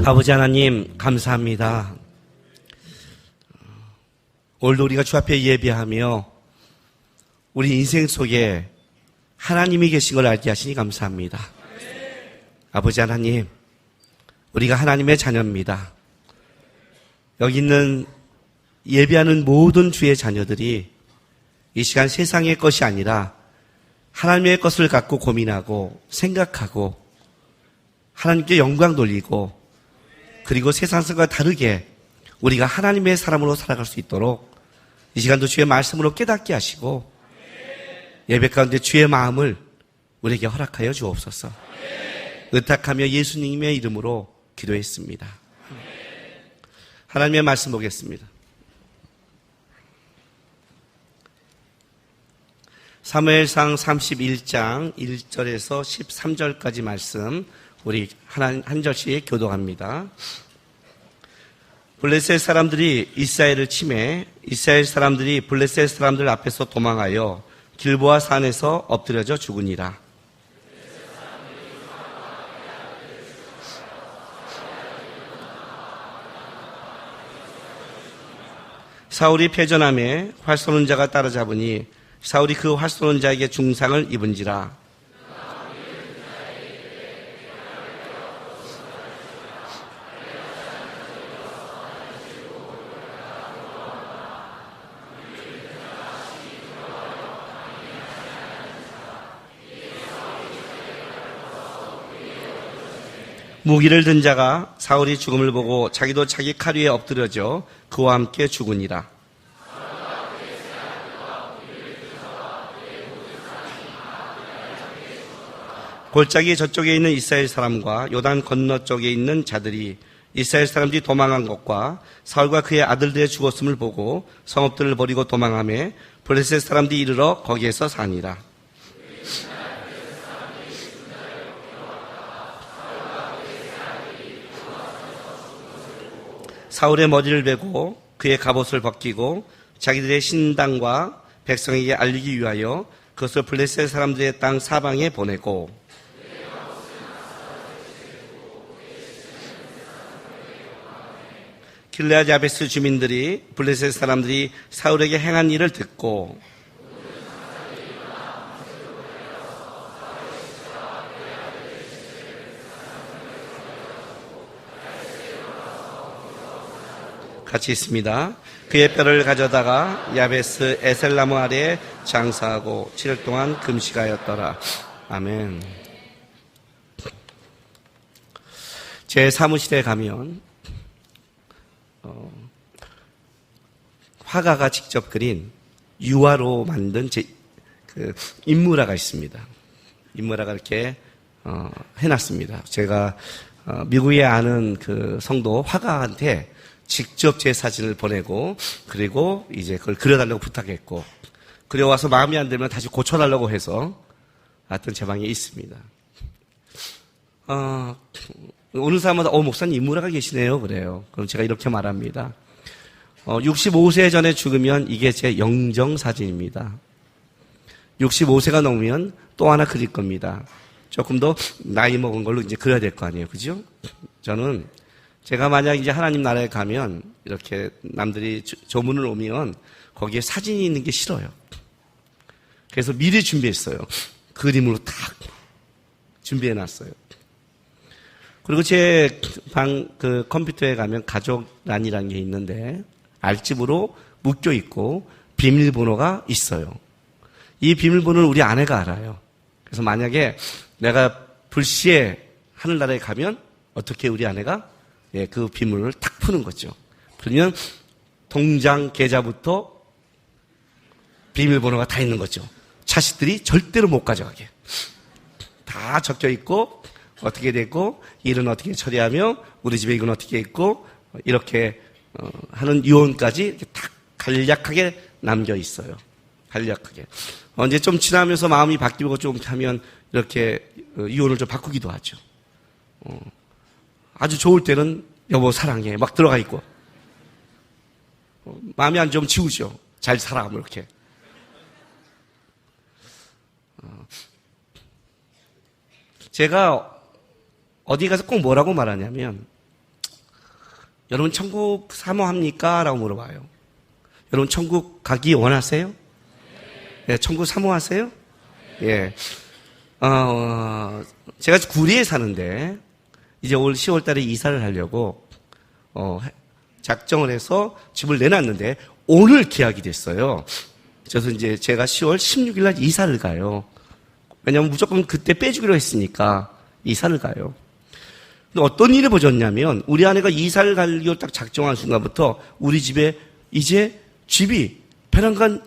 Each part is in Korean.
아버지 하나님 감사합니다. 오늘도 우리가 주 앞에 예배하며 우리 인생 속에 하나님이 계신 걸 알게 하시니 감사합니다. 아버지 하나님, 우리가 하나님의 자녀입니다. 여기 있는 예배하는 모든 주의 자녀들이 이 시간 세상의 것이 아니라 하나님의 것을 갖고 고민하고 생각하고 하나님께 영광 돌리고 그리고 세상과 다르게 우리가 하나님의 사람으로 살아갈 수 있도록 이 시간도 주의 말씀으로 깨닫게 하시고 예배 가운데 주의 마음을 우리에게 허락하여 주옵소서. 의탁하며 예수님의 이름으로 기도했습니다. 하나님의 말씀 보겠습니다. 사무엘상 31장 1절에서 13절까지 말씀 우리 한 절씩 교독합니다. 블레셋 사람들이 이스라엘을 치매 이스라엘 사람들이 블레셋 사람들 앞에서 도망하여 길보아 산에서 엎드려져 죽으니라. 사울이 패전함에 활 쏘는 자가 따라잡으니 사울이 그 활 쏘는 자에게 중상을 입은지라. 무기를 든 자가 사울이 죽음을 보고 자기도 자기 칼 위에 엎드려져 그와 함께 죽으니라. 골짜기 저쪽에 있는 이스라엘 사람과 요단 건너 쪽에 있는 자들이 이스라엘 사람들이 도망한 것과 사울과 그의 아들들의 죽었음을 보고 성읍들을 버리고 도망하며 블레셋 사람들이 이르러 거기에서 사니라. 사울의 머리를 베고 그의 갑옷을 벗기고 자기들의 신당과 백성에게 알리기 위하여 그것을 블레셋 사람들의 땅 사방에 보내고 길르앗 야베스 주민들이 블레셋 사람들이 사울에게 행한 일을 듣고 같이 있습니다. 그의 뼈를 가져다가 야베스 에셀나무 아래에 장사하고 7일 동안 금식하였더라. 아멘. 제 사무실에 가면 화가가 직접 그린 유화로 만든 인물화가 있습니다. 인물화가 이렇게 해놨습니다. 제가 미국에 아는 그 성도 화가한테 직접 제 사진을 보내고 그리고 이제 그걸 그려달라고 부탁했고 그려와서 마음에 안 들면 다시 고쳐달라고 해서 하여튼 제 방에 있습니다. 어느 사람마다 목사님 인물화가 계시네요 그래요. 그럼 제가 이렇게 말합니다. 65세 전에 죽으면 이게 제 영정사진입니다. 65세가 넘으면 또 하나 그릴 겁니다. 조금 더 나이 먹은 걸로 이제 그려야 될 거 아니에요. 그죠? 저는 제가 만약 이제 하나님 나라에 가면 이렇게 남들이 조문을 오면 거기에 사진이 있는 게 싫어요. 그래서 미리 준비했어요. 그림으로 딱 준비해놨어요. 그리고 제 그 컴퓨터에 가면 가족란이라는 게 있는데 알집으로 묶여 있고 비밀번호가 있어요. 이 비밀번호를 우리 아내가 알아요. 그래서 만약에 내가 불시에 하늘나라에 가면 어떻게 우리 아내가 그 비밀을 탁 푸는 거죠. 그러면 통장 계좌부터 비밀번호가 다 있는 거죠. 자식들이 절대로 못 가져가게. 다 적혀 있고 어떻게 됐고 일은 어떻게 처리하며 우리 집에 이건 어떻게 있고 이렇게 하는 유언까지 이렇게 딱 간략하게 남겨 있어요. 간략하게. 이제 좀 지나면서 마음이 바뀌고 좀 하면 이렇게 유언을 좀 바꾸기도 하죠. 아주 좋을 때는 여보 사랑해 막 들어가 있고 마음이 안 좋으면 지우죠. 잘 살아 뭐 이렇게. 제가 어디 가서 꼭 뭐라고 말하냐면 여러분 천국 사모합니까? 라고 물어봐요. 여러분 천국 가기 원하세요? 예, 천국 사모하세요? 예. 제가 구리에 사는데 이제 올 10월 달에 이사를 하려고 작정을 해서 집을 내놨는데 오늘 계약이 됐어요. 그래서 이제 제가 10월 16일 날 이사를 가요. 왜냐면 무조건 그때 빼주기로 했으니까 이사를 가요. 근데 어떤 일이 벌어졌냐면 우리 아내가 이사를 가려고 딱 작정한 순간부터 우리 집에 이제 집이 베란간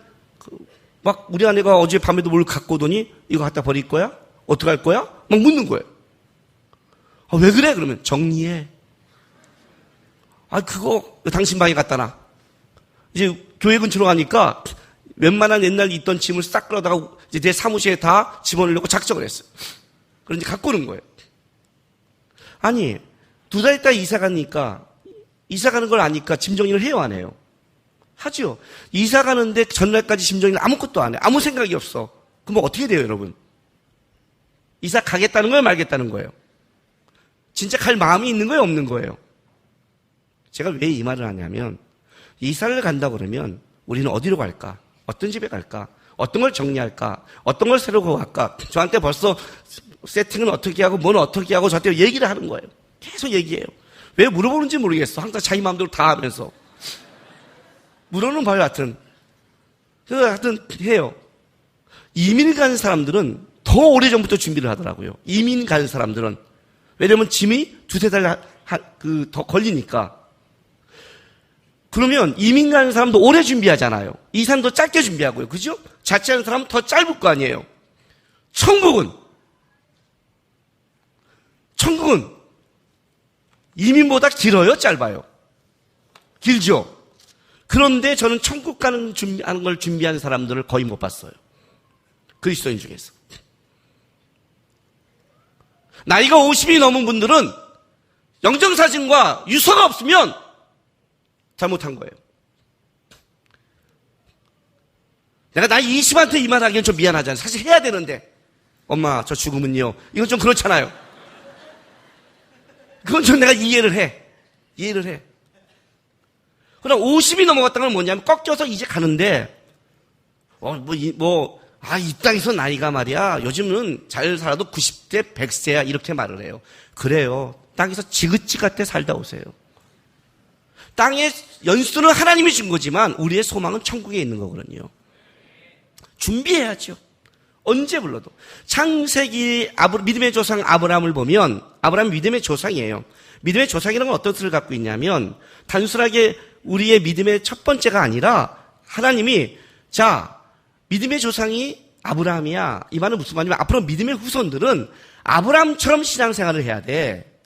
막 우리 아내가 어제 밤에도 뭘 갖고 오더니 이거 갖다 버릴 거야? 어떡할 거야? 막 묻는 거예요. 왜 그래? 그러면 정리해. 그거 당신 방에 갖다 놔. 이제 교회 근처로 가니까 웬만한 옛날 있던 짐을 싹 끌어다가 이제 내 사무실에 다 집어넣으려고 작정을 했어요. 그런지 갖고 오는 거예요. 아니, 2달 있다 이사 가니까, 이사 가는 걸 아니까 짐 정리를 해요, 안 해요? 하죠. 이사 가는데 전날까지 짐 정리를 아무것도 안 해. 아무 생각이 없어. 그럼 어떻게 돼요, 여러분? 이사 가겠다는 거예요, 말겠다는 거예요? 진짜 갈 마음이 있는 거예요, 없는 거예요? 제가 왜 이 말을 하냐면, 이사를 간다 그러면 우리는 어디로 갈까? 어떤 집에 갈까? 어떤 걸 정리할까? 어떤 걸 새로 구할까? 저한테 벌써 세팅은 어떻게 하고 뭔 어떻게 하고 저한테 얘기를 하는 거예요. 계속 얘기해요. 왜 물어보는지 모르겠어. 항상 자기 마음대로 다 하면서. 물어는 봐요, 하여튼. 그래서 하여튼 해요. 이민 간 사람들은 더 오래전부터 준비를 하더라고요. 이민 간 사람들은. 왜냐면 짐이 2-3달 더 걸리니까. 그러면 이민 가는 사람도 오래 준비하잖아요. 이산도 짧게 준비하고요. 그죠? 자취하는 사람은 더 짧을 거 아니에요. 천국은 이민보다 길어요? 짧아요? 길죠? 그런데 저는 천국 가는 하는 걸 준비하는 사람들을 거의 못 봤어요. 그리스도인 중에서. 나이가 50이 넘은 분들은 영정사진과 유서가 없으면 잘못한 거예요. 내가 나이 20한테 이 말 하기엔 좀 미안하잖아요. 사실 해야 되는데. 엄마, 저 죽으면요. 이건 좀 그렇잖아요. 그건 좀 내가 이해를 해. 그럼 50이 넘어갔다는 건 뭐냐면 꺾여서 이제 가는데, 이 땅에서 나이가 말이야. 요즘은 잘 살아도 90대, 100세야. 이렇게 말을 해요. 그래요. 땅에서 지긋지긋하게 살다 오세요. 땅의 연수는 하나님이 준 거지만 우리의 소망은 천국에 있는 거거든요. 준비해야죠. 언제 불러도. 창세기 믿음의 조상 아브라함을 보면 아브라함이 믿음의 조상이에요. 믿음의 조상이라는 건 어떤 뜻을 갖고 있냐면 단순하게 우리의 믿음의 첫 번째가 아니라 하나님이 믿음의 조상이 아브라함이야. 이 말은 무슨 말이냐면 앞으로 믿음의 후손들은 아브라함처럼 신앙생활을 해야 돼.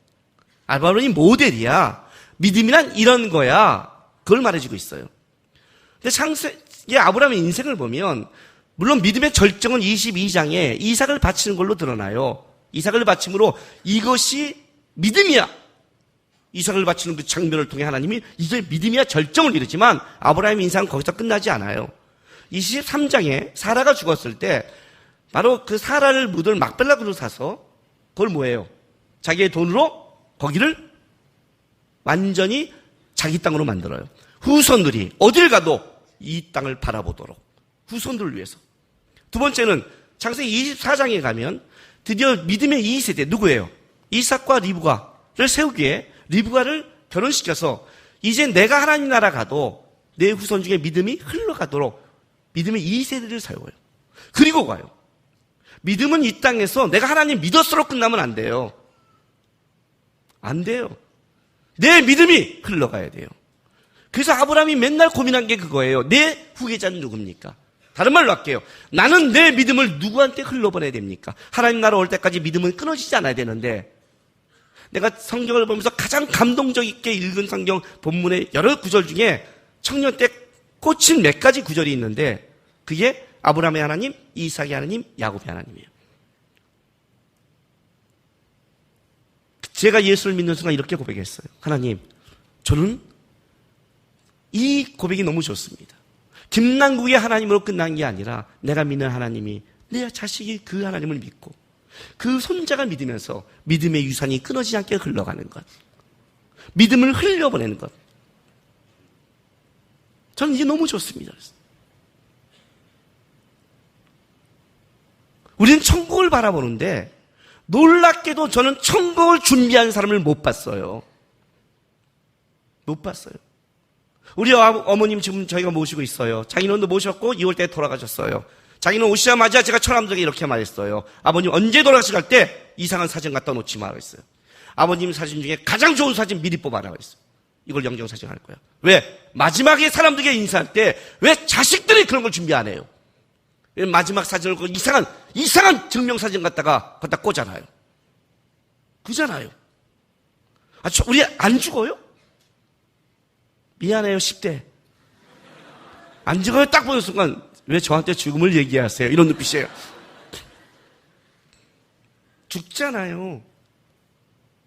아브라함이 모델이야. 믿음이란 이런 거야. 그걸 말해주고 있어요. 근데 창세기 아브라함의 인생을 보면 물론 믿음의 절정은 22장에 이삭을 바치는 걸로 드러나요. 이삭을 바침으로 이것이 믿음이야. 이삭을 바치는 그 장면을 통해 하나님이 이게 믿음이야 절정을 이루지만 아브라함의 인생은 거기서 끝나지 않아요. 23장에 사라가 죽었을 때 바로 그 사라를 묻을 막벨라 그릇을 사서 그걸 뭐예요? 자기의 돈으로 거기를 완전히 자기 땅으로 만들어요. 후손들이 어딜 가도 이 땅을 바라보도록. 후손들을 위해서. 두 번째는 창세기 24장에 가면 드디어 믿음의 2세대 누구예요? 이삭과 리브가를 세우기에 리브가를 결혼시켜서 이제 내가 하나님 나라 가도 내 후손 중에 믿음이 흘러가도록 믿음의 2세대를 세워요. 그리고 가요. 믿음은 이 땅에서 내가 하나님 믿었으로 끝나면 안 돼요. 안 돼요. 내 믿음이 흘러가야 돼요. 그래서 아브라함이 맨날 고민한 게 그거예요. 내 후계자는 누굽니까? 다른 말로 할게요. 나는 내 믿음을 누구한테 흘러보내야 됩니까? 하나님 나라 올 때까지 믿음은 끊어지지 않아야 되는데 내가 성경을 보면서 가장 감동적 있게 읽은 성경 본문의 여러 구절 중에 청년 때 꽂힌 몇 가지 구절이 있는데 그게 아브라함의 하나님, 이삭의 하나님, 야곱의 하나님이에요. 제가 예수를 믿는 순간 이렇게 고백했어요. 하나님, 저는 이 고백이 너무 좋습니다. 김남국의 하나님으로 끝난 게 아니라 내가 믿는 하나님이 내 자식이 그 하나님을 믿고 그 손자가 믿으면서 믿음의 유산이 끊어지지 않게 흘러가는 것. 믿음을 흘려보내는 것. 저는 이게 너무 좋습니다. 우리는 천국을 바라보는데 놀랍게도 저는 천국을 준비한 사람을 못 봤어요. 못 봤어요. 우리 어머님 지금 저희가 모시고 있어요. 장인어른도 모셨고 2월달에 돌아가셨어요. 장인어른 오시자마자 제가 처남들에게 이렇게 말했어요. 아버님 언제 돌아가실 때 이상한 사진 갖다 놓지 말라고 했어요. 아버님 사진 중에 가장 좋은 사진 미리 뽑아라고 했어요. 이걸 영정사진 할 거야. 왜? 마지막에 사람들에게 인사할 때 왜 자식들이 그런 걸 준비 안 해요? 마지막 사진을 이상한 증명사진 갖다가 꽂아놔요. 그잖아요. 우리 안 죽어요? 미안해요, 10대. 안 죽어요? 딱 보는 순간, 왜 저한테 죽음을 얘기하세요? 이런 눈빛이에요. 죽잖아요.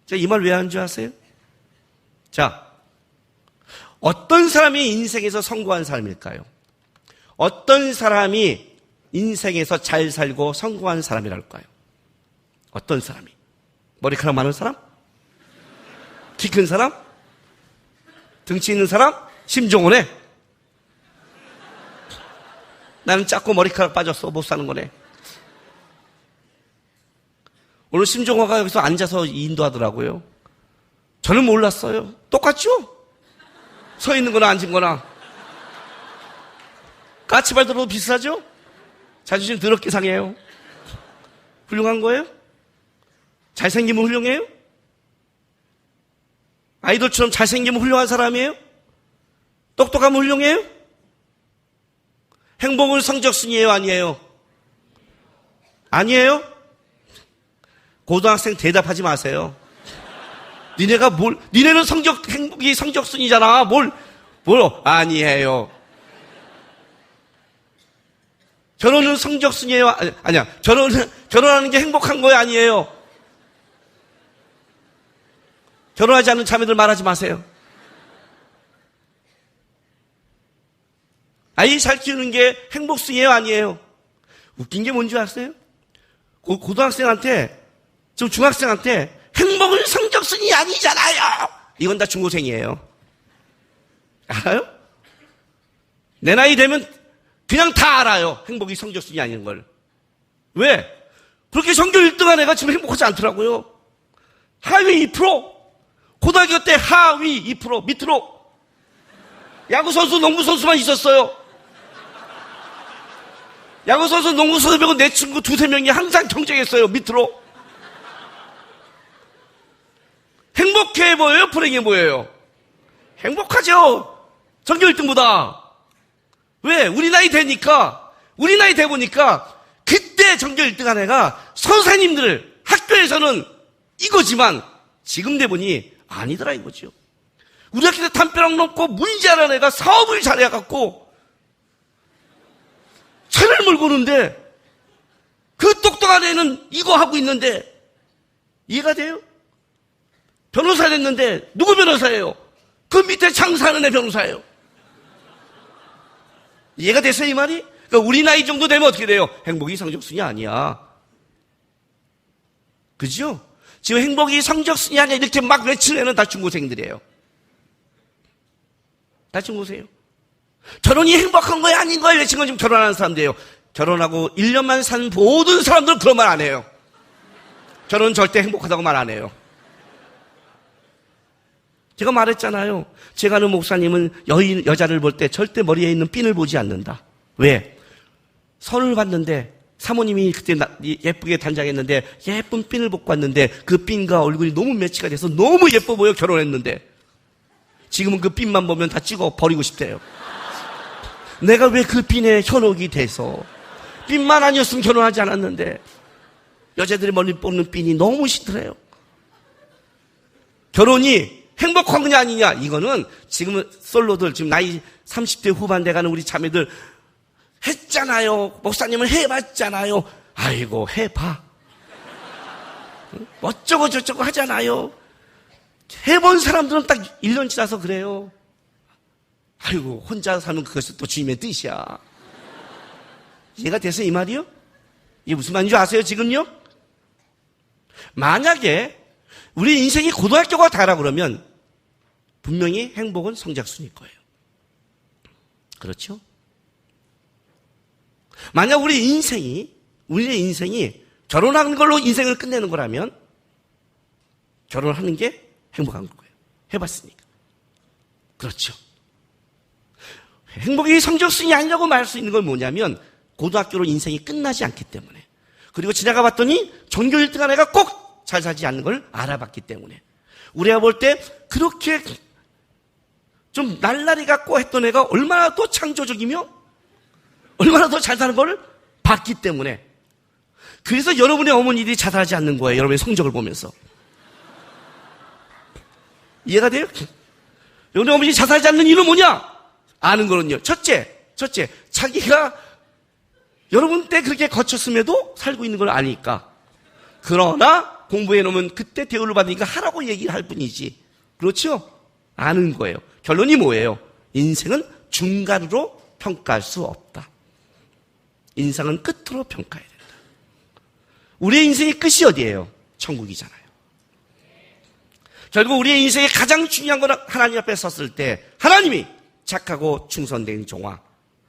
자, 이 말 왜 한 줄 아세요? 자, 어떤 사람이 인생에서 성공한 사람일까요? 어떤 사람이 인생에서 잘 살고 성공한 사람이랄까요? 어떤 사람이? 머리카락 많은 사람? 키 큰 사람? 등치 있는 사람? 심종원에? 나는 작고 머리카락 빠졌어. 못 사는 거네. 오늘 심종화가 여기서 앉아서 인도하더라고요. 저는 몰랐어요. 똑같죠? 서 있는 거나 앉은 거나. 까치발 들어도 비슷하죠? 자존심 더럽게 상해요. 훌륭한 거예요? 잘생기면 훌륭해요? 아이돌처럼 잘생기면 훌륭한 사람이에요? 똑똑하면 훌륭해요? 행복은 성적순이에요? 아니에요? 아니에요? 고등학생 대답하지 마세요. 니네는 행복이 성적순이잖아. 아니에요. 결혼은 성적순이에요? 아니야. 결혼하는 게 행복한 거예요? 아니에요? 결혼하지 않는 자매들 말하지 마세요. 아이 잘 키우는 게 행복순이에요? 아니에요? 웃긴 게 뭔지 아세요? 고등학생한테, 좀 중학생한테 행복은 성적순이 아니잖아요. 이건 다 중고생이에요. 알아요? 내 나이 되면 그냥 다 알아요. 행복이 성적순이 아닌 걸. 왜? 그렇게 전교 1등한 애가 지금 행복하지 않더라고요. 하위 2%. 고등학교 때 하위 2% 밑으로. 야구선수, 농구선수만 있었어요. 야구선수, 농구선수 말고 내 친구 2-3명이 항상 경쟁했어요. 밑으로. 행복해 보여요? 불행해 보여요? 행복하죠. 전교 1등보다. 왜? 우리 나이 돼보니까 그때 전교 1등한 애가 선생님들 학교에서는 이거지만 지금 돼보니 아니더라 이거죠. 우리 학교 때 담벼락 넘고 문제하는 애가 사업을 잘해갖고 차를 몰고 오는데 그 똑똑한 애는 이거 하고 있는데 이해가 돼요? 변호사 됐는데 누구 변호사예요? 그 밑에 장사하는 애 변호사예요. 이해가 됐어요 이 말이? 그러니까 우리 나이 정도 되면 어떻게 돼요? 행복이 성적순이 아니야. 그죠? 지금 행복이 성적순이 아니야 이렇게 막 외치는 애는 다 중고생들이에요. 다 중고생이에요. 결혼이 행복한 거야 아닌 거야 외친 건 지금 결혼하는 사람들이에요. 결혼하고 1년만 산 모든 사람들은 그런 말 안 해요. 결혼은 절대 행복하다고 말 안 해요. 제가 말했잖아요. 제가 아는 목사님은 여자를 볼 때 절대 머리에 있는 핀을 보지 않는다. 왜? 선을 봤는데 사모님이 그때 예쁘게 단장했는데 예쁜 핀을 벗고 왔는데 그 핀과 얼굴이 너무 매치가 돼서 너무 예뻐 보여 결혼했는데 지금은 그 핀만 보면 다 찍어 버리고 싶대요. 내가 왜 그 핀에 현혹이 돼서 핀만 아니었으면 결혼하지 않았는데 여자들이 머리 뽑는 핀이 너무 싫더래요. 결혼이 행복한 거냐 아니냐 이거는 지금은 솔로들 지금 나이 30대 후반 돼가는 우리 자매들 했잖아요. 목사님은 해봤잖아요. 아이고 해봐. 어쩌고 저쩌고 하잖아요. 해본 사람들은 딱 1년 지나서 그래요. 아이고 혼자 사는 그것이 또 주님의 뜻이야. 이해가 돼서 이 말이요? 이게 무슨 말인지 아세요 지금요? 만약에 우리 인생이 고등학교가 다라 그러면 분명히 행복은 성장순일 거예요. 그렇죠? 만약 우리의 인생이 결혼하는 걸로 인생을 끝내는 거라면 결혼하는 게 행복한 거예요. 해봤으니까. 그렇죠. 행복이 성적순이 아니라고 말할 수 있는 건 뭐냐면 고등학교로 인생이 끝나지 않기 때문에, 그리고 지나가 봤더니 전교 1등한 애가 꼭 잘 살지 않는 걸 알아봤기 때문에, 우리가 볼 때 그렇게 좀 날라리 같고 했던 애가 얼마나 더 창조적이며 얼마나 더 잘 사는 걸 봤기 때문에, 그래서 여러분의 어머니들이 자살하지 않는 거예요. 여러분의 성적을 보면서. 이해가 돼요? 여러분의 어머니 자살하지 않는 이유는 뭐냐? 아는 거는요. 첫째, 자기가 여러분 때 그렇게 거쳤음에도 살고 있는 걸 아니까. 그러나 공부해 놓으면 그때 대우를 받으니까 하라고 얘기를 할 뿐이지. 그렇죠? 아는 거예요. 결론이 뭐예요? 인생은 중간으로 평가할 수 없다. 인생은 끝으로 평가해야 된다. 우리의 인생의 끝이 어디예요? 천국이잖아요. 결국 우리의 인생의 가장 중요한 건 하나님 앞에 섰을 때 하나님이 착하고 충성된 종아,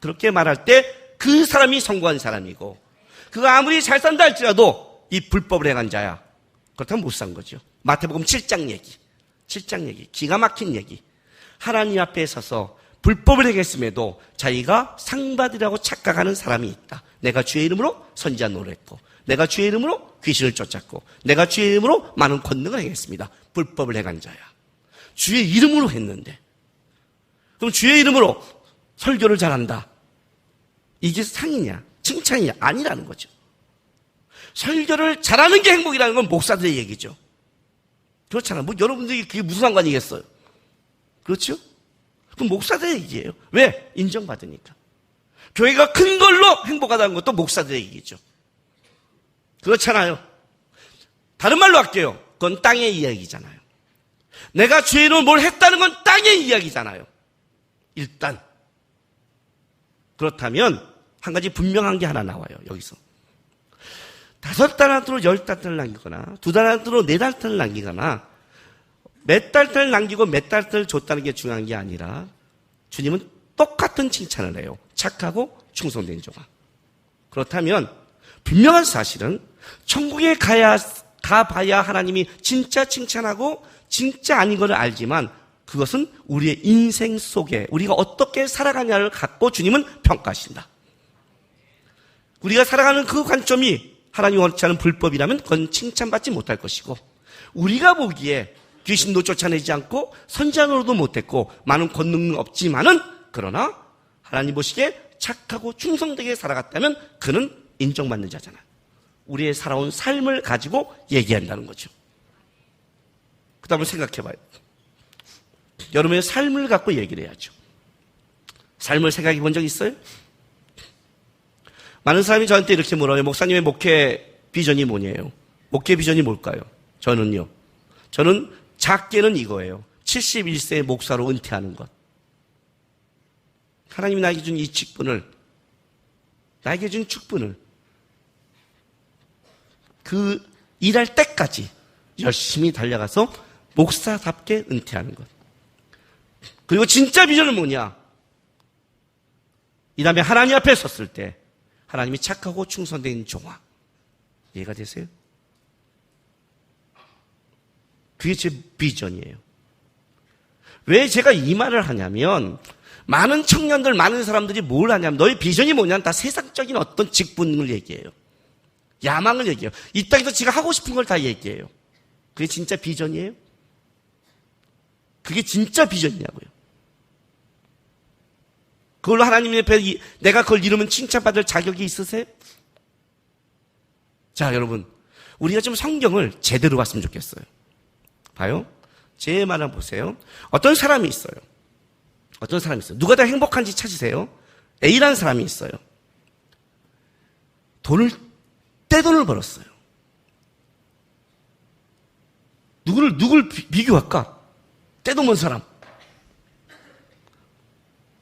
그렇게 말할 때 그 사람이 성공한 사람이고, 그가 아무리 잘 산다 할지라도 이 불법을 행한 자야, 그렇다면 못 산 거죠. 마태복음 7장 얘기, 기가 막힌 얘기. 하나님 앞에 서서 불법을 행했음에도 자기가 상 받으라고 착각하는 사람이 있다. 내가 주의 이름으로 선지자 노릇했고, 내가 주의 이름으로 귀신을 쫓았고, 내가 주의 이름으로 많은 권능을 행했습니다. 불법을 행한 자야. 주의 이름으로 했는데, 그럼 주의 이름으로 설교를 잘한다, 이게 상이냐 칭찬이냐? 아니라는 거죠. 설교를 잘하는 게 행복이라는 건 목사들의 얘기죠. 그렇잖아요. 뭐 여러분들이 그게 무슨 상관이겠어요? 그렇죠? 그럼 목사들의 얘기예요. 왜? 인정받으니까. 교회가 큰 걸로 행복하다는 것도 목사들의 얘기죠. 그렇잖아요. 다른 말로 할게요. 그건 땅의 이야기잖아요. 내가 죄로 뭘 했다는 건 땅의 이야기잖아요. 일단. 그렇다면 한 가지 분명한 게 하나 나와요. 여기서 5달란트로 10달란트를 남기거나 2달란트로 4달란트를 남기거나 몇 달란트를 남기고 몇 달란트를 줬다는 게 중요한 게 아니라, 주님은 똑같은 칭찬을 해요. 착하고 충성된 종아. 그렇다면 분명한 사실은 천국에 가봐야 하나님이 진짜 칭찬하고 진짜 아닌 걸 알지만, 그것은 우리의 인생 속에 우리가 어떻게 살아가냐를 갖고 주님은 평가하신다. 우리가 살아가는 그 관점이 하나님이 원치 않은 불법이라면 그건 칭찬받지 못할 것이고, 우리가 보기에 귀신도 쫓아내지 않고 선지자노로도 못했고 많은 권능은 없지만은, 그러나 하나님 보시기에 착하고 충성되게 살아갔다면 그는 인정받는 자잖아요. 우리의 살아온 삶을 가지고 얘기한다는 거죠. 그 다음에 생각해봐요. 여러분의 삶을 갖고 얘기를 해야죠. 삶을 생각해 본 적 있어요? 많은 사람이 저한테 이렇게 물어요. 목사님의 목회 비전이 뭐냐요? 목회 비전이 뭘까요? 저는 작게는 이거예요. 71세의 목사로 은퇴하는 것. 하나님이 나에게 준 이 직분을, 나에게 준 축분을 그 일할 때까지 열심히 달려가서 목사답게 은퇴하는 것. 그리고 진짜 비전은 뭐냐? 이 다음에 하나님 앞에 섰을 때 하나님이 착하고 충성된 종아. 이해가 되세요? 그게 제 비전이에요. 왜 제가 이 말을 하냐면, 많은 청년들, 많은 사람들이 뭘 하냐면, 너의 비전이 뭐냐면 다 세상적인 어떤 직분을 얘기해요. 야망을 얘기해요. 이 땅에서 지가 하고 싶은 걸 다 얘기해요. 그게 진짜 비전이에요? 그게 진짜 비전이냐고요. 그걸로 하나님 앞에 내가 그걸 이루면 칭찬받을 자격이 있으세요? 자, 여러분, 우리가 좀 성경을 제대로 봤으면 좋겠어요. 봐요. 제 말을 보세요. 어떤 사람이 있어요. 누가 더 행복한지 찾으세요. A라는 사람이 있어요. 떼돈을 벌었어요. 누굴 비교할까? 떼돈 번 사람.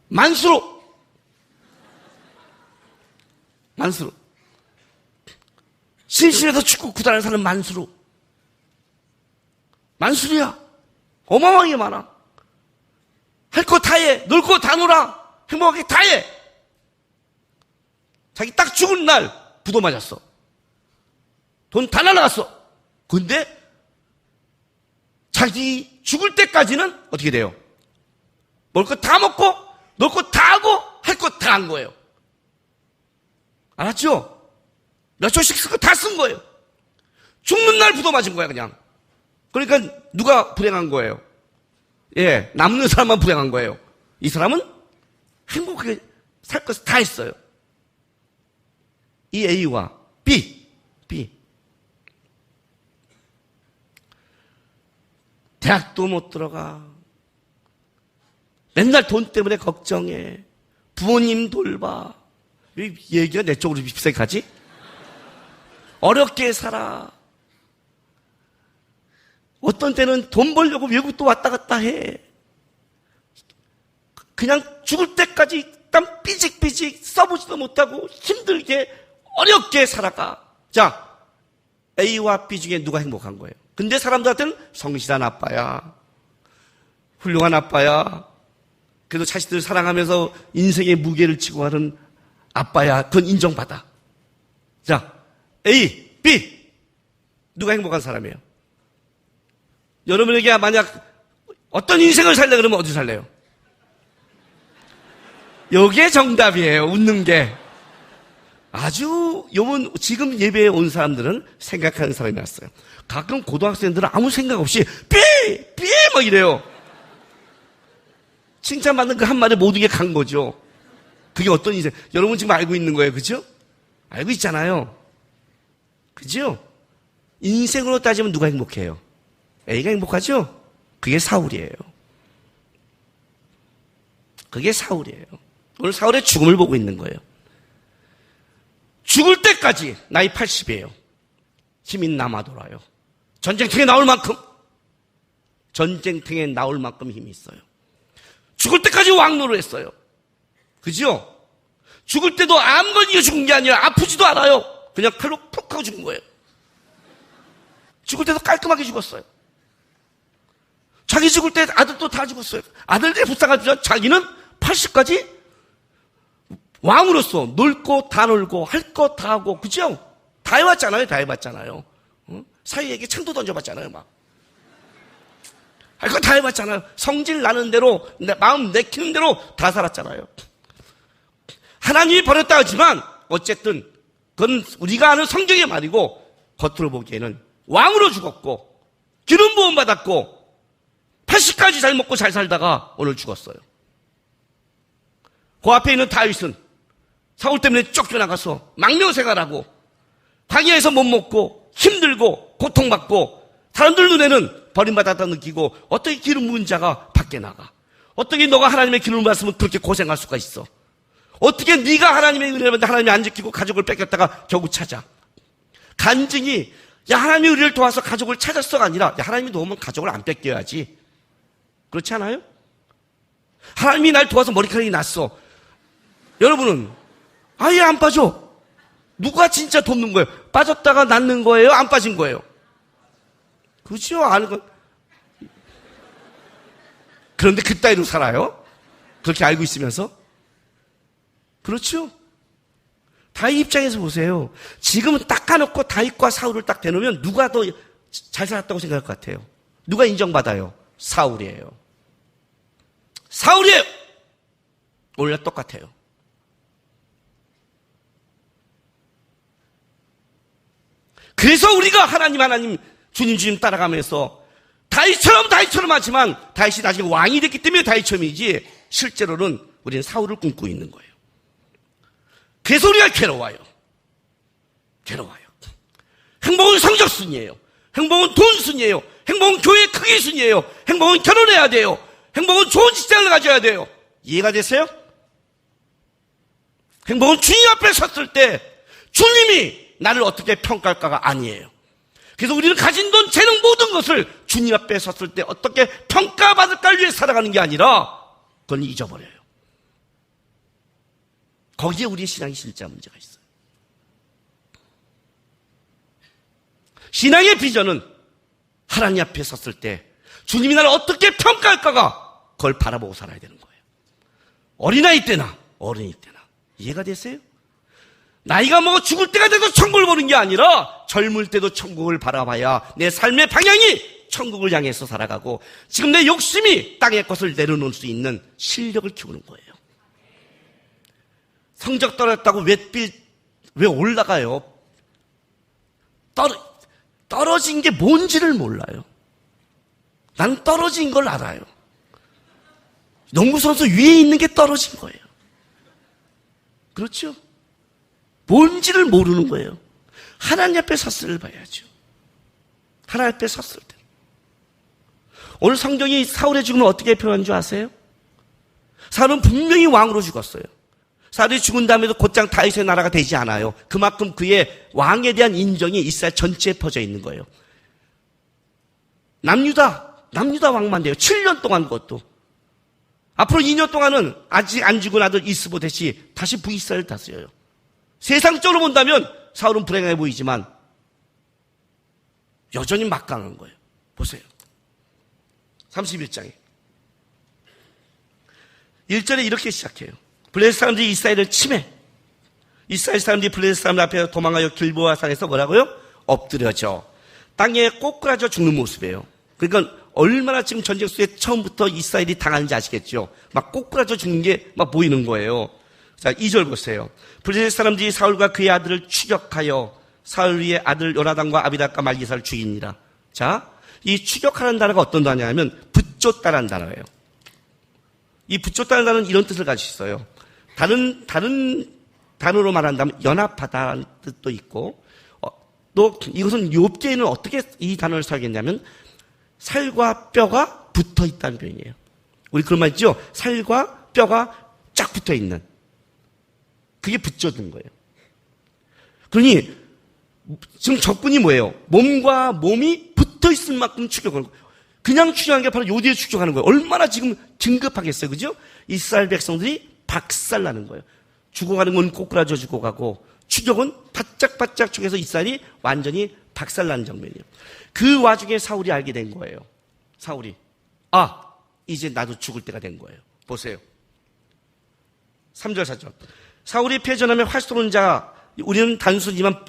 만수로. 신실에서 축구 구단을 사는 만수로. 만수리야. 어마어마하게 많아. 할 거 다 해. 놀 거 다 놀아. 행복하게 다 해. 자기 딱 죽은 날 부도 맞았어. 돈 다 날라갔어. 근데 자기 죽을 때까지는 어떻게 돼요? 먹을 거 다 먹고 놀 거 다 하고 할 거 다 한 거예요. 알았죠? 몇 초씩 쓸 거 다 쓴 거예요. 죽는 날 부도 맞은 거야 그냥. 그러니까 누가 불행한 거예요? 예, 남는 사람만 불행한 거예요. 이 사람은 행복하게 살 것을 다 했어요. 이 A와 B. 대학도 못 들어가. 맨날 돈 때문에 걱정해. 부모님 돌봐. 왜 얘기가 내 쪽으로 휩싸게 가지? 어렵게 살아. 어떤 때는 돈 벌려고 외국도 왔다 갔다 해. 그냥 죽을 때까지 땀 삐직삐직 써보지도 못하고 힘들게 어렵게 살아가. 자, A와 B 중에 누가 행복한 거예요? 근데 사람들한테는 성실한 아빠야. 훌륭한 아빠야. 그래도 자식들 사랑하면서 인생의 무게를 지고 하는 아빠야. 그건 인정받아. 자, A, B. 누가 행복한 사람이에요? 여러분에게 만약 어떤 인생을 살래 그러면 어디 살래요? 요게 정답이에요. 웃는 게. 아주 요번 지금 예배에 온 사람들은 생각하는 사람이 났어요. 가끔 고등학생들은 아무 생각 없이 삐 막 이래요. 칭찬받는 그 한마디에 모든 게 간 거죠. 그게 어떤 인생? 여러분 지금 알고 있는 거예요. 그죠? 알고 있잖아요. 그죠? 인생으로 따지면 누가 행복해요? A가 행복하죠? 그게 사울이에요. 그게 사울이에요. 오늘 사울의 죽음을 보고 있는 거예요. 죽을 때까지 나이 80이에요. 힘이 남아돌아요. 전쟁터에 나올 만큼 힘이 있어요. 죽을 때까지 왕노를 했어요. 그죠? 죽을 때도 아무거나 이겨 죽은 게 아니라 아프지도 않아요. 그냥 칼로 푹 하고 죽은 거예요. 죽을 때도 깔끔하게 죽었어요. 자기 죽을 때 아들도 다 죽었어요. 아들들이 불쌍하지만 자기는 80까지 왕으로서 놀 거 다 놀고 할 거 다 하고, 그죠? 다 해봤잖아요. 사위에게 창도 던져봤잖아요. 막 할 거 다 해봤잖아요. 성질 나는 대로 마음 내키는 대로 다 살았잖아요. 하나님이 버렸다 하지만 어쨌든 그건 우리가 아는 성경의 말이고, 겉으로 보기에는 왕으로 죽었고 기름 부음 받았고 80까지 잘 먹고 잘 살다가 오늘 죽었어요. 그 앞에 있는 다윗은 사울 때문에 쫓겨나가서 망명생활하고 광야에서 못 먹고 힘들고 고통받고 사람들 눈에는 버림받았다 느끼고, 어떻게 기름 부은 자가 밖에 나가? 어떻게 너가 하나님의 기름을 받았으면 그렇게 고생할 수가 있어? 어떻게 네가 하나님의 은혜를 받는데 하나님이 안 지키고 가족을 뺏겼다가 겨우 찾아? 간증이 야 하나님이 우리를 도와서 가족을 찾았어가 아니라 야 하나님이 도우면 가족을 안 뺏겨야지. 그렇지 않아요? 하나님이 날 도와서 머리카락이 났어. 여러분은 아예 안 빠져. 누가 진짜 돕는 거예요? 빠졌다가 낫는 거예요? 안 빠진 거예요? 그죠? 아는 건. 그런데 그따위로 살아요? 그렇게 알고 있으면서? 그렇죠? 다윗 입장에서 보세요. 지금은 닦아놓고 다윗과 사울을 딱 대놓으면 누가 더 잘 살았다고 생각할 것 같아요? 누가 인정받아요? 사울이에요. 사울이에요! 원래 똑같아요. 그래서 우리가 하나님 주님 따라가면서 다윗처럼 하지만 다윗이 나중에 왕이 됐기 때문에 다윗처럼이지 실제로는 우리는 사울을 꿈꾸고 있는 거예요. 그래서 우리가 괴로워요. 행복은 성적 순이에요. 행복은 돈 순이에요. 행복은 교회 크기 순이에요. 행복은 결혼해야 돼요. 행복은 좋은 직장을 가져야 돼요. 이해가 되세요? 행복은 주님 앞에 섰을 때 주님이 나를 어떻게 평가할까가 아니에요. 그래서 우리는 가진 돈, 재능 모든 것을 주님 앞에 섰을 때 어떻게 평가받을까를 위해 살아가는 게 아니라 그건 잊어버려요. 거기에 우리의 신앙이 진짜 문제가 있어요. 신앙의 비전은 하나님 앞에 섰을 때 주님이 나를 어떻게 평가할까가 그걸 바라보고 살아야 되는 거예요. 어린아이 때나 어른이 때나. 이해가 되세요? 나이가 먹어 죽을 때가 돼도 천국을 보는 게 아니라 젊을 때도 천국을 바라봐야 내 삶의 방향이 천국을 향해서 살아가고 지금 내 욕심이 땅의 것을 내려놓을 수 있는 실력을 키우는 거예요. 성적 떨어졌다고 왜 올라가요? 떨어진 게 뭔지를 몰라요. 난 떨어진 걸 알아요. 농구선수 위에 있는 게 떨어진 거예요. 그렇죠? 뭔지를 모르는 거예요. 하나님 앞에 섰을 봐야죠. 하나님 앞에 섰을 때. 오늘 성경이 사울의 죽음을 어떻게 표현한 줄 아세요? 사울은 분명히 왕으로 죽었어요. 사울이 죽은 다음에도 곧장 다윗의 나라가 되지 않아요. 그만큼 그의 왕에 대한 인정이 이스라엘 전체에 퍼져 있는 거예요. 남유다 왕만 돼요. 7년 동안 그것도. 앞으로 2년 동안은 아직 안 죽은 아들 이스보셋이 다시 북이스라엘을 다스려요. 세상적으로 본다면 사울은 불행해 보이지만 여전히 막강한 거예요. 보세요. 31장에 1절에 이렇게 시작해요. 블레셋 사람들이 이스라엘을 침해. 이스라엘 사람들이 블레셋 사람들 앞에 도망하여 길보아 산에서 뭐라고요? 엎드려져 땅에 꼬꾸라져 죽는 모습이에요. 그러니까 얼마나 지금 전쟁 속에 처음부터 이스라엘이 당하는지 아시겠죠? 막 꼬꾸라져 죽는 게 막 보이는 거예요. 자, 2절 보세요. 블레셋 사람들이 사울과 그의 아들을 추격하여 사울의 아들 요나단과 아비닷과 말기사를 죽이니라. 자, 이 추격하는 단어가 어떤 단어냐면 붙줬다라는 단어예요. 이 붙줬다는 단어는 이런 뜻을 가지고 있어요. 다른 단어로 말한다면 연합하다라는 뜻도 있고, 또 이것은 욥기에는 어떻게 이 단어를 사용했냐면 살과 뼈가 붙어 있다는 표현이에요. 우리 그런 말 있죠? 살과 뼈가 쫙 붙어 있는. 그게 붙여둔 거예요. 그러니 지금 적군이 뭐예요? 몸과 몸이 붙어 있을 만큼 추격하는 거예요. 그냥 추격하는 게 바로 요 뒤에 추격하는 거예요. 얼마나 지금 긴급하겠어요. 그죠? 이스라엘 백성들이 박살나는 거예요. 죽어가는 건 꼬꾸라져 죽어가고 추격은 바짝바짝 죽여서 이스라엘이 완전히 박살나는 장면이에요. 그 와중에 사울이 알게 된 거예요. 사울이 이제 나도 죽을 때가 된 거예요. 보세요. 3절 4절. 사울이 패전하면 활 쏘는 자, 우리는 단순히만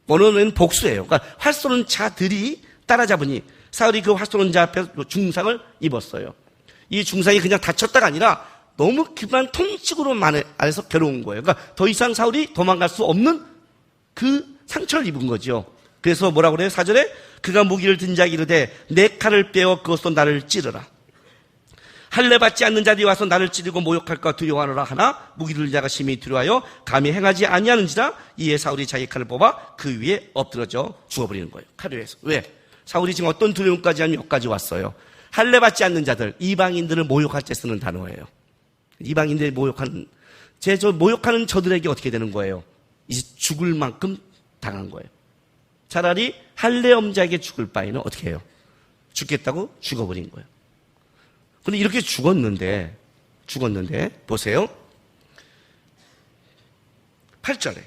원어는 복수예요. 그러니까 활 쏘는 자들이 따라잡으니 사울이 그 활 쏘는 자 앞에 중상을 입었어요. 이 중상이 그냥 다쳤다가 아니라 너무 기만 통증으로 안에서 괴로운 거예요. 그러니까 더 이상 사울이 도망갈 수 없는 그 상처를 입은 거죠. 그래서 뭐라고 그래요? 4절에 그가 무기를 든 자에게 이르되 내 칼을 빼어 그것으로 나를 찌르라. 할례 받지 않는 자들이 와서 나를 찌르고 모욕할까 두려워하노라 하나 무기를 든 자가 심히 두려워하여 감히 행하지 아니하는지라. 이에 사울이 자기 칼을 뽑아 그 위에 엎드러져 죽어버리는 거예요. 칼을 위해서. 왜? 사울이 지금 어떤 두려움까지 하면 여기까지 왔어요. 할례 받지 않는 자들, 이방인들을 모욕할 때 쓰는 단어예요. 이방인들을 모욕하는, 모욕하는 저들에게 어떻게 되는 거예요? 이제 죽을 만큼 당한 거예요. 차라리 할례 엄자에게 죽을 바에는 어떻게 해요? 죽겠다고 죽어버린 거예요. 근데 이렇게 죽었는데, 보세요. 8절에.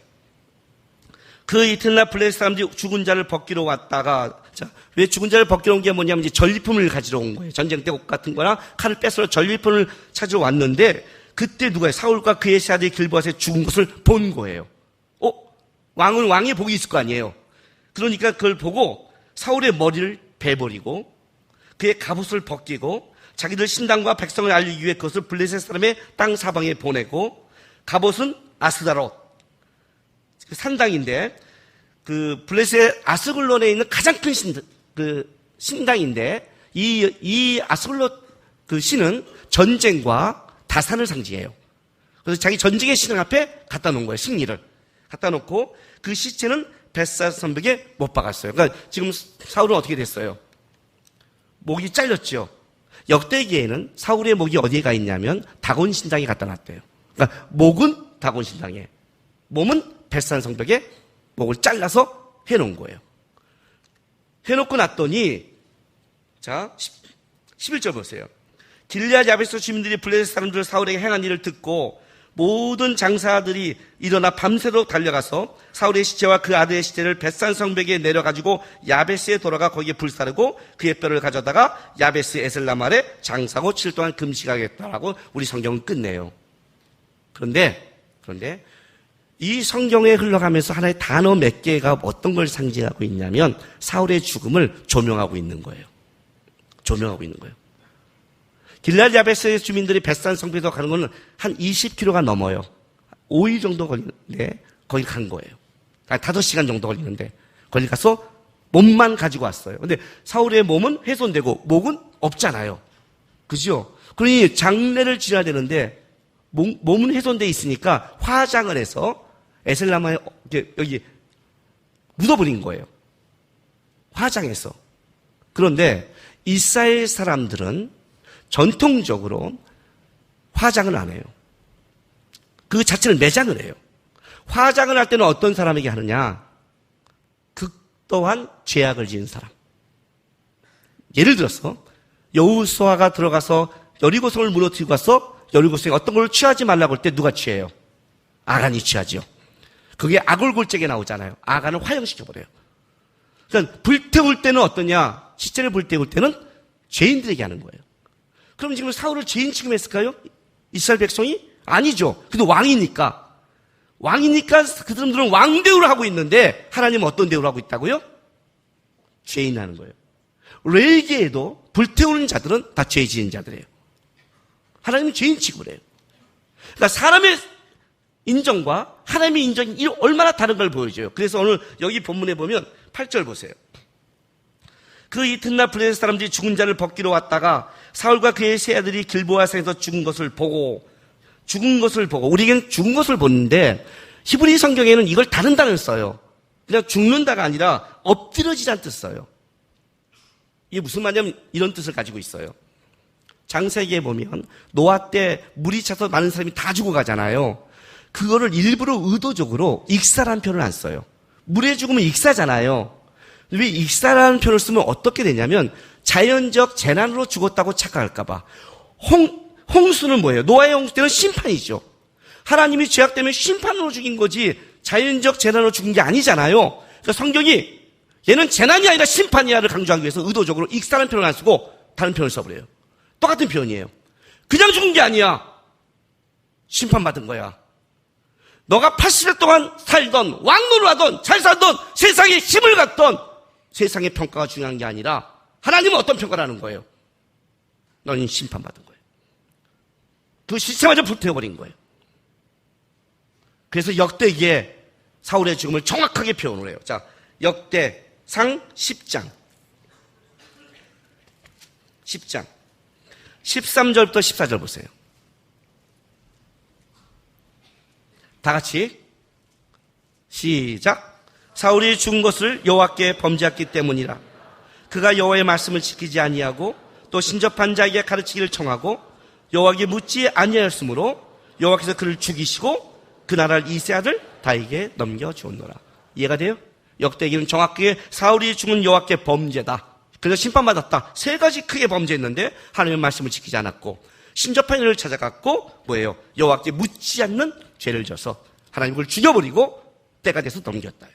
그 이튿날 블레셋 사람들이 죽은 자를 벗기러 왔다가, 자, 왜 죽은 자를 벗기러 온 게 뭐냐면 이제 전리품을 가지러 온 거예요. 전쟁 때 옷 같은 거나 칼을 뺏어 전리품을 찾으러 왔는데, 그때 누가요? 사울과 그의 아들 길보아스의 죽은 것을 본 거예요. 왕의 복이 있을 거 아니에요. 그러니까 그걸 보고 사울의 머리를 베버리고 그의 갑옷을 벗기고 자기들 신당과 백성을 알리기 위해 그것을 블레셋 사람의 땅 사방에 보내고, 갑옷은 아스다롯 산당인데 그 블레셋 아스글론에 있는 가장 큰 신당인데 이 아스글론 그 신은 전쟁과 다산을 상징해요. 그래서 자기 전쟁의 신앙 앞에 갖다 놓은 거예요. 승리를 갖다 놓고 그 시체는 벳사 선벽에 못 박았어요. 그러니까 지금 사울은 어떻게 됐어요? 목이 잘렸죠. 역대기에는 사울의 목이 어디에 가 있냐면 다곤 신당에 갖다 놨대요. 그러니까 목은 다곤 신당에, 몸은 벳산 성벽에 목을 잘라서 해놓은 거예요. 해놓고 났더니, 자, 11절 보세요. 길르앗 야베스 주민들이 블레셋 사람들 사울에게 행한 일을 듣고 모든 장사들이 일어나 밤새도록 달려가서 사울의 시체와 그 아들의 시체를 벳산 성벽에 내려가지고 야베스에 돌아가 거기에 불사르고 그의 뼈를 가져다가 야베스 에셀라말에 장사하고 7일 동안 금식하겠다라고 우리 성경은 끝내요. 그런데 이 성경에 흘러가면서 하나의 단어 몇 개가 어떤 걸 상징하고 있냐면 사울의 죽음을 조명하고 있는 거예요. 조명하고 있는 거예요. 길랄 야베스의 주민들이 벳산 성벽에서 가는 거는 한 20km가 넘어요. 5일 정도 걸리는데 거기 간 거예요. 5시간 정도 걸리는데 거기 가서 몸만 가지고 왔어요. 근데 사울의 몸은 훼손되고 목은 없잖아요. 그죠? 그러니 장례를 지어야 되는데 몸은 훼손돼 있으니까 화장을 해서 에셀라마에 여기 묻어버린 거예요. 화장해서. 그런데 이스라엘 사람들은 전통적으로 화장을 안 해요. 그 자체를 매장을 해요. 화장을 할 때는 어떤 사람에게 하느냐? 극도한 죄악을 지은 사람. 예를 들어서 여호수아가 들어가서 여리고성을 무너뜨리고 와서 여리고성에 어떤 걸 취하지 말라고 할 때 누가 취해요? 아간이 취하죠. 그게 아골골적에 나오잖아요. 아간을 화형시켜버려요. 그러니까 불태울 때는 어떠냐? 시체를 불태울 때는 죄인들에게 하는 거예요. 그럼 지금 사울을 죄인 취급했을까요? 이스라엘 백성이? 아니죠. 그래도 왕이니까 그 사람들은 왕 대우를 하고 있는데 하나님은 어떤 대우를 하고 있다고요? 죄인 하는 거예요. 레위기에도 불태우는 자들은 다 죄 지은 자들이에요. 하나님은 죄인 취급을 해요. 그러니까 사람의 인정과 하나님의 인정이 얼마나 다른 걸 보여줘요. 그래서 오늘 여기 본문에 보면 8절 보세요. 그 이튿날 블레셋 사람들이 죽은 자를 벗기러 왔다가 사울과 그의 세 아들이 길보아산에서 죽은 것을 보고 우리에겐 죽은 것을 보는데 히브리 성경에는 이걸 다른 단어를 써요. 그냥 죽는다가 아니라 엎드러지자는 뜻을 써요. 이게 무슨 말이냐면 이런 뜻을 가지고 있어요. 창세기에 보면 노아 때 물이 차서 많은 사람이 다 죽어가잖아요. 그거를 일부러 의도적으로 익사라는 표현을 안 써요. 물에 죽으면 익사잖아요. 왜 익사라는 표현을 쓰면 어떻게 되냐면 자연적 재난으로 죽었다고 착각할까봐. 홍수는 뭐예요? 노아의 홍수 때는 심판이죠. 하나님이 죄악 때문에 심판으로 죽인 거지 자연적 재난으로 죽은 게 아니잖아요. 그러니까 성경이 얘는 재난이 아니라 심판이야를 강조하기 위해서 의도적으로 익사라는 표현을 안 쓰고 다른 표현을 써버려요. 똑같은 표현이에요. 그냥 죽은 게 아니야. 심판받은 거야. 너가 80일 동안 살던 왕노를 하던 잘 살던 세상에 힘을 갖던 세상의 평가가 중요한 게 아니라 하나님은 어떤 평가를 하는 거예요? 너는 심판받은 거예요. 그 시스템마저 불태워버린 거예요. 그래서 역대기에 사울의 죽음을 정확하게 표현을 해요. 자, 역대상 10장 13절부터 14절 보세요. 다 같이 시작. 사울이 죽은 것을 여호와께 범죄했기 때문이라. 그가 여호와의 말씀을 지키지 아니하고 또 신접한 자에게 가르치기를 청하고 여호와에게 묻지 아니하였으므로 여호와께서 그를 죽이시고 그 나라를 이세 아들 다윗에게 넘겨주었노라. 이해가 돼요? 역대기는 정확하게 사울이 죽은 여호와께 범죄다. 그래서 심판받았다. 세 가지 크게 범죄했는데 하나님의 말씀을 지키지 않았고 신접한 이를 찾아갔고 뭐예요? 여호와께 묻지 않는 죄를 져서 하나님 그걸 죽여버리고 때가 돼서 넘겼다.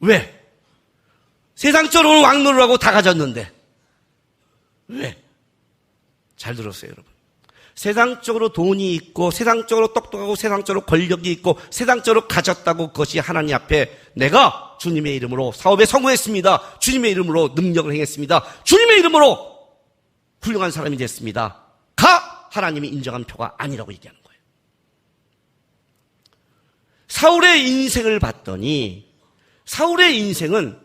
왜? 세상적으로는 왕노를 하고 다 가졌는데 왜? 잘 들었어요, 여러분. 세상적으로 돈이 있고 세상적으로 똑똑하고 세상적으로 권력이 있고 세상적으로 가졌다고 그것이 하나님 앞에 내가 주님의 이름으로 사업에 성공했습니다. 주님의 이름으로 능력을 행했습니다. 주님의 이름으로 훌륭한 사람이 됐습니다. 가 하나님이 인정한 표가 아니라고 얘기하는 거예요. 사울의 인생을 봤더니 사울의 인생은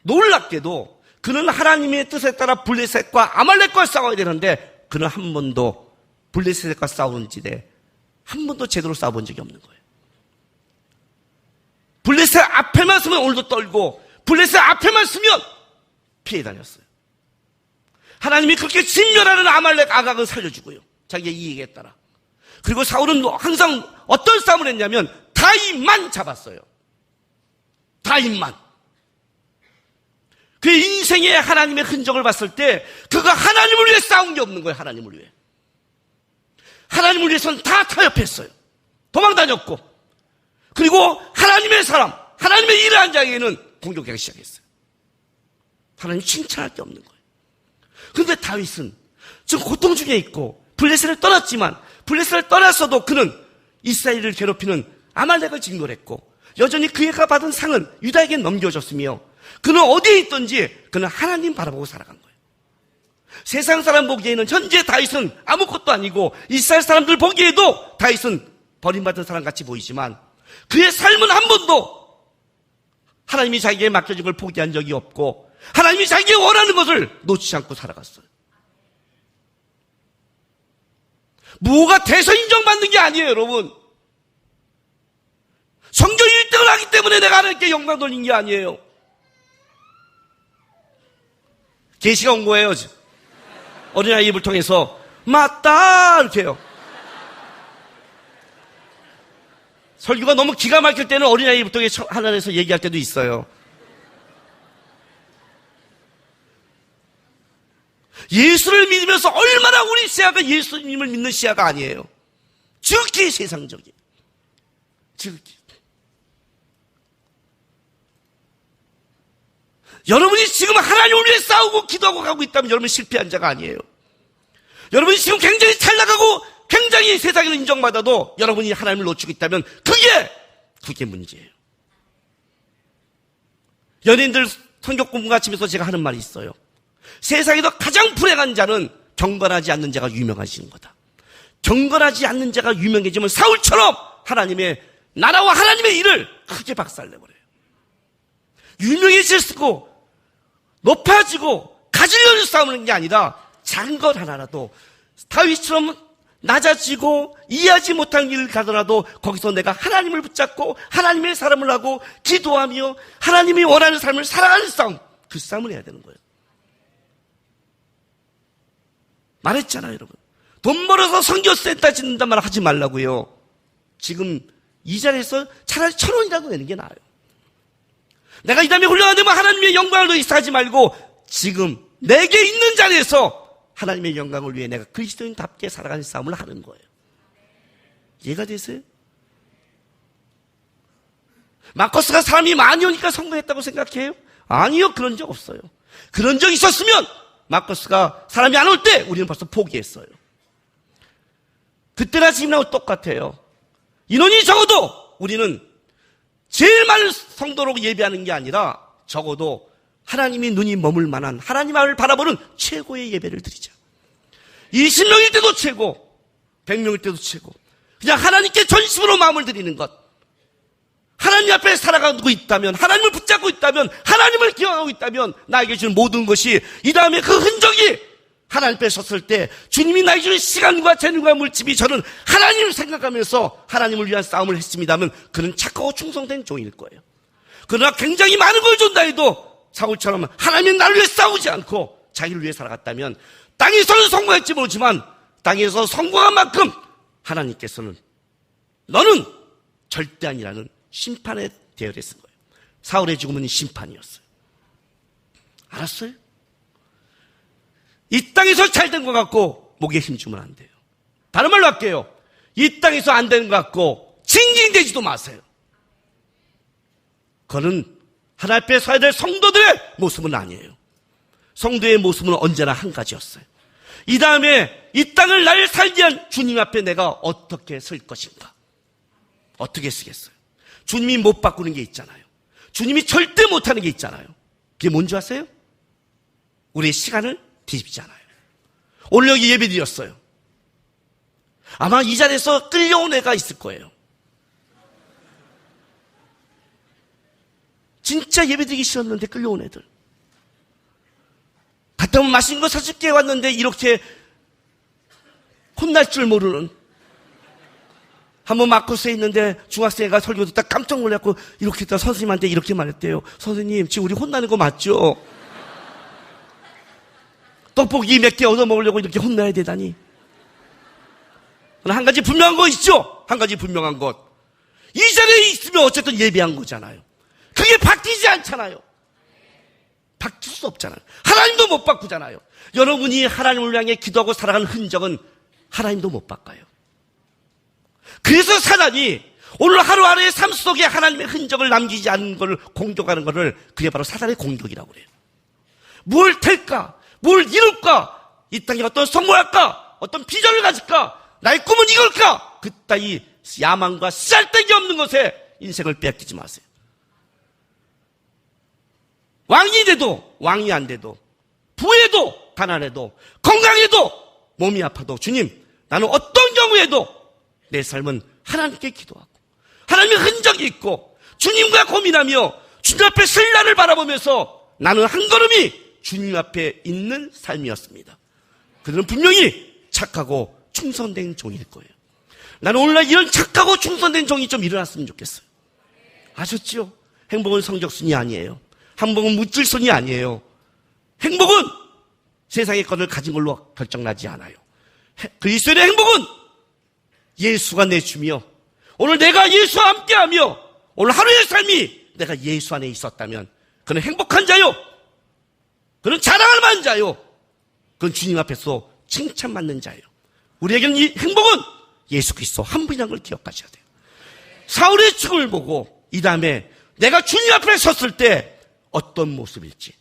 놀랍게도 그는 하나님의 뜻에 따라 블레셋과 아말렉과 싸워야 되는데 그는 한 번도 블레셋과 싸우는 지대 한 번도 제대로 싸워본 적이 없는 거예요. 블레셋 앞에만 서면 오늘도 떨고 블레셋 앞에만 서면 피해 다녔어요. 하나님이 그렇게 진멸하는 아말렉 아각을 살려주고요. 자기의 이익에 따라. 그리고 사울은 항상 어떤 싸움을 했냐면 다윗만 잡았어요. 다윗만. 그 인생에 하나님의 흔적을 봤을 때 그가 하나님을 위해 싸운 게 없는 거예요. 하나님을 위해. 하나님을 위해서는 다 타협했어요. 도망다녔고, 그리고 하나님의 사람, 하나님의 일을 한 자에게는 공격하기 시작했어요. 하나님 칭찬할 게 없는 거예요. 그런데 다윗은 지금 고통 중에 있고 블레셋을 떠났지만, 블레셋을 떠났어도 그는 이스라엘을 괴롭히는 아말렉을 진멸했고, 여전히 그가 받은 상은 유다에게 넘겨졌으며, 그는 어디에 있든지 그는 하나님 바라보고 살아간 거예요. 세상 사람 보기에는 현재 다윗은 아무것도 아니고, 이스라엘 사람들 보기에도 다윗은 버림받은 사람같이 보이지만, 그의 삶은 한 번도 하나님이 자기에게 맡겨진 걸 포기한 적이 없고, 하나님이 자기에게 원하는 것을 놓치지 않고 살아갔어요. 무엇가 돼서 인정받는 게 아니에요, 여러분. 성경 1등을 하기 때문에 내가 하나님께 영광 돌린 게 아니에요. 계시가 온 거예요. 어린아이 입을 통해서 맞다 이렇게 해요. 설교가 너무 기가 막힐 때는 어린아이 입을 통해 하나님에서 얘기할 때도 있어요. 예수를 믿으면서 얼마나 우리 시야가 예수님을 믿는 시야가 아니에요. 지극히 세상적이에요. 지극히. 여러분이 지금 하나님을 위해 싸우고 기도하고 가고 있다면 여러분 실패한 자가 아니에요. 여러분이 지금 굉장히 잘 나가고 굉장히 세상에서 인정받아도 여러분이 하나님을 놓치고 있다면 그게 문제예요. 연예인들 성경 공부 가르치면서 제가 하는 말이 있어요. 세상에서 가장 불행한 자는 경건하지 않는 자가 유명해지는 거다. 경건하지 않는 자가 유명해지면 사울처럼 하나님의 나라와 하나님의 일을 크게 박살내버려요. 유명해지고 높아지고 가지려는 싸우는 게 아니라 작은 것 하나라도 다윗처럼 낮아지고 이해하지 못한 길을 가더라도 거기서 내가 하나님을 붙잡고 하나님의 사람을 하고 기도하며 하나님이 원하는 삶을 살아가는 싸움, 그 싸움을 해야 되는 거예요. 말했잖아요, 여러분. 돈 벌어서 선교센터 짓는단 말 하지 말라고요. 지금 이 자리에서 차라리 1,000원이라도 내는 게 나아요. 내가 이 다음에 훌륭하다면 하나님의 영광을 위해서 하지 말고 지금 내게 있는 자리에서 하나님의 영광을 위해 내가 그리스도인답게 살아가는 싸움을 하는 거예요. 이해가 되세요? 마커스가 사람이 많이 오니까 성공했다고 생각해요? 아니요, 그런 적 없어요. 그런 적 있었으면 마커스가 사람이 안 올 때 우리는 벌써 포기했어요. 그때나 지금하고 똑같아요. 인원이 적어도 우리는 제일 많은 성도로 예배하는 게 아니라 적어도 하나님이 눈이 머물 만한 하나님을 바라보는 최고의 예배를 드리자. 20명일 때도 최고, 100명일 때도 최고. 그냥 하나님께 전심으로 마음을 드리는 것. 하나님 앞에 살아가고 있다면, 하나님을 붙잡고 있다면, 하나님을 기억하고 있다면 나에게 주는 모든 것이 이 다음에 그 흔적이 하나님 앞에 섰을 때 주님이 나에게 주는 시간과 재능과 물집이 저는 하나님을 생각하면서 하나님을 위한 싸움을 했습니다면 그는 착하고 충성된 종일 거예요. 그러나 굉장히 많은 걸 준다 해도 사울처럼 하나님이 나를 위해 싸우지 않고 자기를 위해 살아갔다면 땅에서는 성공했지 모르지만 땅에서 성공한 만큼 하나님께서는 너는 절대 아니라는 심판의 대열에 쓴 거예요. 사울의 죽음은 심판이었어요. 알았어요? 이 땅에서 잘 된 것 같고 목에 힘주면 안 돼요. 다른 말로 할게요. 이 땅에서 안 되는 것 같고 징징대지도 마세요. 그거는 하나님 앞에 서야 될 성도들의 모습은 아니에요. 성도의 모습은 언제나 한 가지였어요. 이 다음에 이 땅을 날 살게 한 주님 앞에 내가 어떻게 설 것인가? 어떻게 쓰겠어요? 주님이 못 바꾸는 게 있잖아요. 주님이 절대 못하는 게 있잖아요. 그게 뭔지 아세요? 우리의 시간을 뒤집잖아요. 오늘 여기 예배 드렸어요. 아마 이 자리에서 끌려온 애가 있을 거예요. 진짜 예배 드리기 싫었는데 끌려온 애들. 갔다 오면 맛있는 거 사줄게 왔는데 이렇게 혼날 줄 모르는. 한번 마커스에 있는데 중학생애가 설교 듣다 깜짝 놀랐고 이렇게 했다 선생님한테 이렇게 말했대요. 선생님 지금 우리 혼나는 거 맞죠? 떡볶이 몇 개 얻어먹으려고 이렇게 혼나야 되다니. 한 가지 분명한 거 있죠? 한 가지 분명한 것. 이 자리에 있으면 어쨌든 예배한 거잖아요. 그게 바뀌지 않잖아요. 바뀔 수 없잖아요. 하나님도 못 바꾸잖아요. 여러분이 하나님을 향해 기도하고 살아가는 흔적은 하나님도 못 바꿔요. 그래서 사단이 오늘 하루하루의 삶 속에 하나님의 흔적을 남기지 않는 것을 공격하는 것을 그게 바로 사단의 공격이라고 그래요. 뭘 될까? 뭘 이룰까? 이 땅에 어떤 성공할까? 어떤 비전을 가질까? 나의 꿈은 이걸까? 그따위 야망과 쓸데기 없는 것에 인생을 빼앗기지 마세요. 왕이 돼도 왕이 안 돼도 부해도 가난해도 건강해도 몸이 아파도 주님, 나는 어떤 경우에도 내 삶은 하나님께 기도하고 하나님의 흔적이 있고 주님과 고민하며 주님 앞에 설 날을 바라보면서 나는 한 걸음이 주님 앞에 있는 삶이었습니다. 그들은 분명히 착하고 충성된 종일 거예요. 나는 오늘날 이런 착하고 충성된 종이 좀 일어났으면 좋겠어요. 아셨죠? 행복은 성적순이 아니에요. 행복은 물질순이 아니에요. 행복은 세상의 것을 가진 걸로 결정나지 않아요. 그리스도의 행복은 예수가 내 주며 오늘 내가 예수와 함께하며 오늘 하루의 삶이 내가 예수 안에 있었다면 그는 행복한 자요. 그는 자랑할 만한 자요. 그건 주님 앞에서 칭찬받는 자예요. 우리에게는 이 행복은 예수 그리스도 한 분이라는 걸 기억하셔야 돼요. 사울의 죽음을 보고 이 다음에 내가 주님 앞에 섰을 때 어떤 모습일지,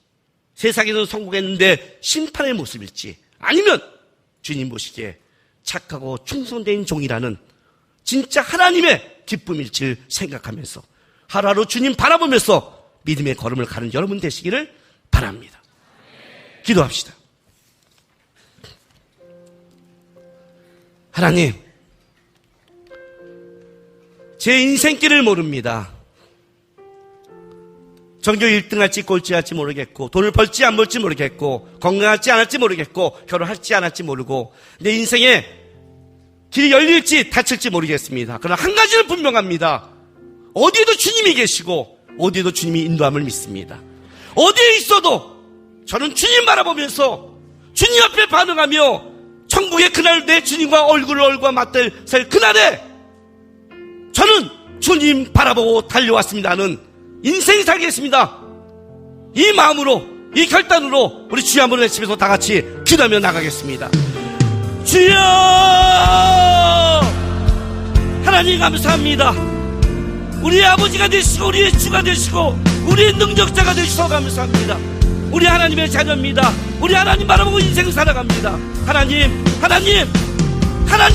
세상에서 성공했는데 심판의 모습일지, 아니면 주님 보시기에 착하고 충성된 종이라는 진짜 하나님의 기쁨일지를 생각하면서 하루하루 주님 바라보면서 믿음의 걸음을 가는 여러분 되시기를 바랍니다. 기도합시다. 하나님, 제 인생길을 모릅니다. 전교 1등 할지 꼴찌 할지 모르겠고 돈을 벌지 안 벌지 모르겠고 건강할지 안 할지 모르겠고 결혼할지 안 할지 모르고 내 인생에 길이 열릴지 닫힐지 모르겠습니다. 그러나 한 가지는 분명합니다. 어디에도 주님이 계시고 어디에도 주님이 인도함을 믿습니다. 어디에 있어도 저는 주님 바라보면서 주님 앞에 반응하며 천국의 그날 내 주님과 얼굴과 맞댈 그날에 저는 주님 바라보고 달려왔습니다는 인생 살겠습니다. 이 마음으로, 이 결단으로 우리 주여 한번 외치면서 다 같이 기도하며 나가겠습니다. 주여! 하나님 감사합니다. 우리의 아버지가 되시고 우리의 주가 되시고 우리의 능력자가 되시고 감사합니다. 우리 하나님의 자녀입니다. 우리 하나님 바라보고 인생 살아갑니다. 하나님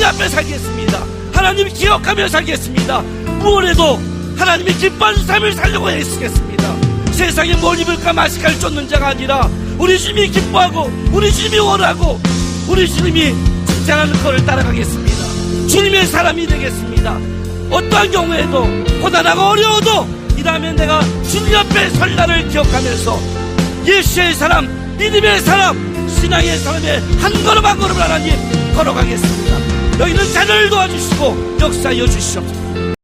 앞에 살겠습니다. 하나님 기억하며 살겠습니다. 무엇에도 하나님의 기뻐하는 삶을 살려고 애쓰겠습니다. 세상에 뭘 입을까 마실까를 쫓는 자가 아니라 우리 주님이 기뻐하고 우리 주님이 원하고 우리 주님이 칭찬하는 것을 따라가겠습니다. 주님의 사람이 되겠습니다. 어떠한 경우에도 고단하고 어려워도 이 다음에 내가 주님 앞에 설 날을 기억하면서 예수의 사람, 믿음의 사람, 신앙의 사람의 한 걸음 한 걸음을 하나님 걸어가겠습니다. 여기는 자녀를 도와주시고 역사하여 주시옵소서.